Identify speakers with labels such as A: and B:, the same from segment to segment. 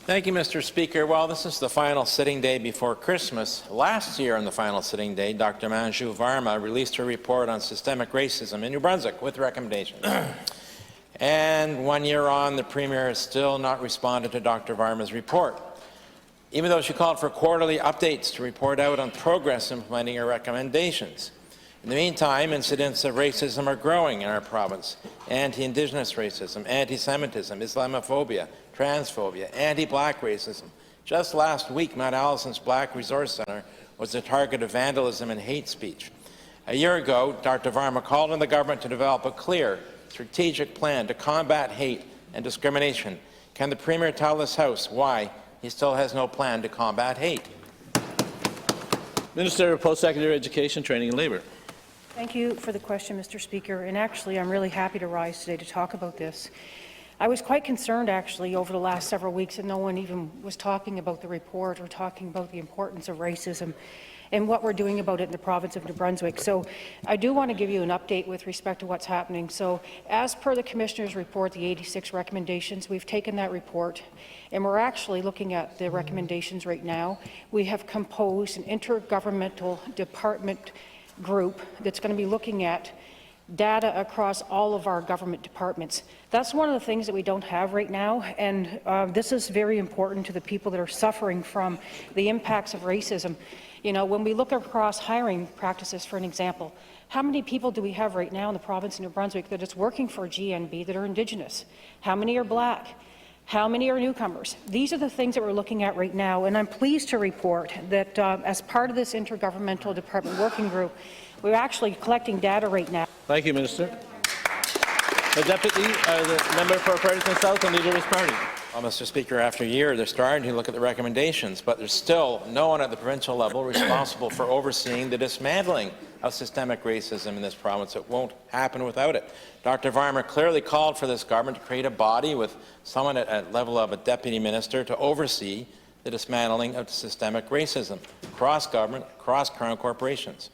A: Thank you, Mr. Speaker. Well, this is the final sitting day before Christmas. Last year on the final sitting day, Dr. Manju Varma released her report on systemic racism in New Brunswick with recommendations. And 1 year on, the Premier has still not responded to Dr. Varma's report, even though she called for quarterly updates to report out on progress implementing her recommendations. In the meantime, incidents of racism are growing in our province. Anti-Indigenous racism, anti-Semitism, Islamophobia, transphobia, anti-Black racism. Just last week, Mount Allison's Black Resource Centre was the target of vandalism and hate speech. A year ago, Dr. Varma called on the government to develop a clear, strategic plan to combat hate and discrimination. Can the Premier tell this House why he still has no plan to combat hate?
B: Minister of Post-Secondary Education, Training and Labour.
C: Thank you for the question, Mr. Speaker. And actually, I'm really happy to rise today to talk about this. I was quite concerned, actually, over the last several weeks that no one even was talking about the report or talking about the importance of racism and what we're doing about it in the province of New Brunswick. So I do want to give you an update with respect to what's happening. So as per the Commissioner's report, the 86 recommendations, we've taken that report and we're actually looking at the recommendations right now. We have composed an intergovernmental department group that's going to be looking at data across all of our government departments. That's one of the things that we don't have right now, and this is very important to the people that are suffering from the impacts of racism. You know, when we look across hiring practices, for an example, how many people do we have right now in the province of New Brunswick that is working for GNB that are Indigenous? How many are Black? How many are newcomers? These are the things that we're looking at right now, and I'm pleased to report that as part of this intergovernmental department working group, we're actually collecting data right now.
B: Thank you, Minister. The Deputy, the Member for Fredericton-South and Leader of his Party.
A: Well, Mr. Speaker, after a year, they're starting to look at the recommendations, but there's still no one at the provincial level responsible for overseeing the dismantling of systemic racism in this province. It won't happen without it. Dr. Varma clearly called for this government to create a body with someone at level of a deputy minister to oversee the dismantling of systemic racism across government, across Crown corporations.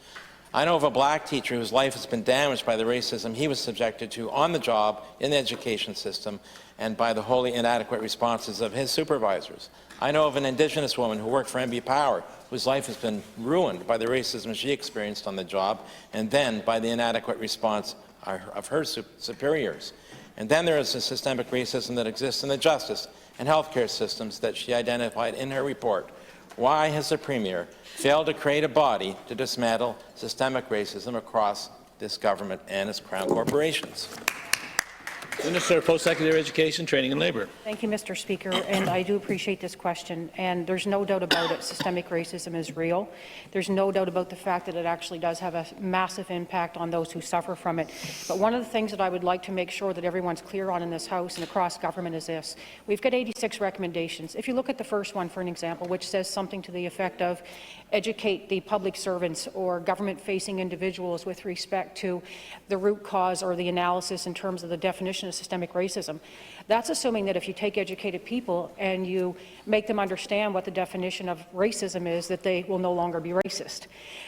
A: I know of a Black teacher whose life has been damaged by the racism he was subjected to on the job in the education system and by the wholly inadequate responses of his supervisors. I know of an Indigenous woman who worked for MB Power whose life has been ruined by the racism she experienced on the job and then by the inadequate response of her superiors. And then there is the systemic racism that exists in the justice and healthcare systems that she identified in her report. Why has the Premier failed to create a body to dismantle systemic racism across this government and its Crown corporations?
B: Minister of Post-Secondary Education, Training and Labour.
C: Thank you, Mr. Speaker, and I do appreciate this question, and there's no doubt about it, systemic racism is real. There's no doubt about the fact that it actually does have a massive impact on those who suffer from it. But one of the things that I would like to make sure that everyone's clear on in this House and across government is this. We've got 86 recommendations. If you look at the first one, for an example, which says something to the effect of educate the public servants or government-facing individuals with respect to the root cause or the analysis in terms of the definition of systemic racism. That's assuming that if you take educated people and you make them understand what the definition of racism is, that they will no longer be racist.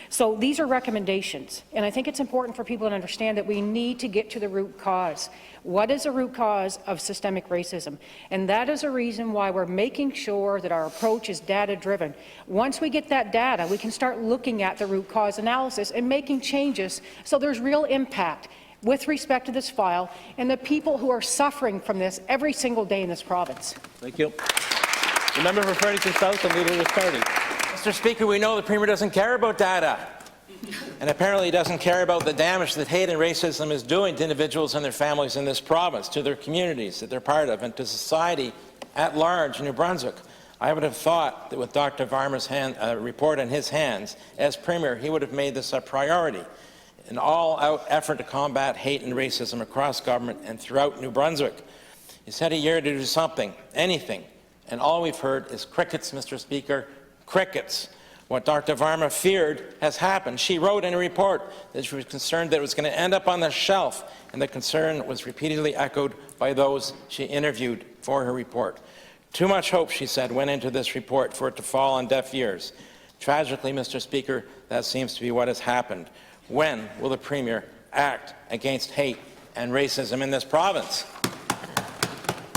C: So these are recommendations, and I think it's important for people to understand that we need to get to the root cause. What is the root cause of systemic racism? And that is a reason why we're making sure that our approach is data-driven. Once we get that data, we can start looking at the root cause analysis and making changes so there's real impact with respect to this file and the people who are suffering from this every single day in this province.
B: Thank you. The Member for Fredericton-South and Leader of his Party.
A: Mr. Speaker, we know the Premier doesn't care about data, and apparently he doesn't care about the damage that hate and racism is doing to individuals and their families in this province, to their communities that they're part of, and to society at large in New Brunswick. I would have thought that with Dr. Varma's report in his hands, as Premier, he would have made this a priority. An all-out effort to combat hate and racism across government and throughout New Brunswick. He's had a year to do something, anything, and all we've heard is crickets, Mr. Speaker, crickets. What Dr. Varma feared has happened. She wrote in a report that she was concerned that it was going to end up on the shelf, and the concern was repeatedly echoed by those she interviewed for her report. Too much hope, she said, went into this report for it to fall on deaf ears. Tragically, Mr. Speaker, that seems to be what has happened. When will the Premier act against hate and racism in this province?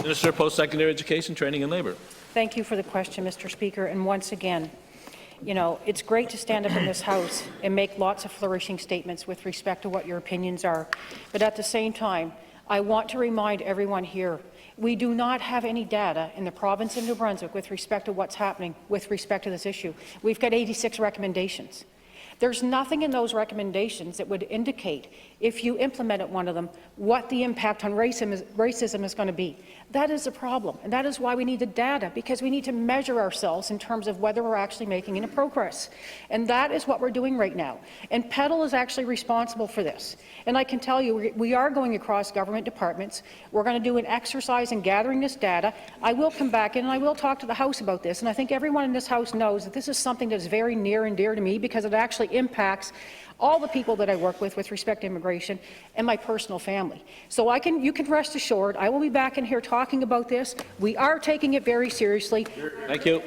B: Minister of Post-Secondary Education, Training and Labour.
C: Thank you for the question, Mr. Speaker. And once again, you know, it's great to stand up in this House and make lots of flourishing statements with respect to what your opinions are. But at the same time, I want to remind everyone here, we do not have any data in the province of New Brunswick with respect to what's happening with respect to this issue. We've got 86 recommendations. There's nothing in those recommendations that would indicate, if you implemented one of them, what the impact on racism is going to be. That is a problem, and that is why we need the data, because we need to measure ourselves in terms of whether we're actually making any progress. And that is what we're doing right now. And PEDAL is actually responsible for this. And I can tell you, we are going across government departments. We're going to do an exercise in gathering this data. I will come back in and I will talk to the House about this. And I think everyone in this House knows that this is something that is very near and dear to me, because it actually impacts all the people that I work with respect to immigration and my personal family. So you can rest assured, I will be back in here talking about this. We are taking it very seriously.
B: Thank you.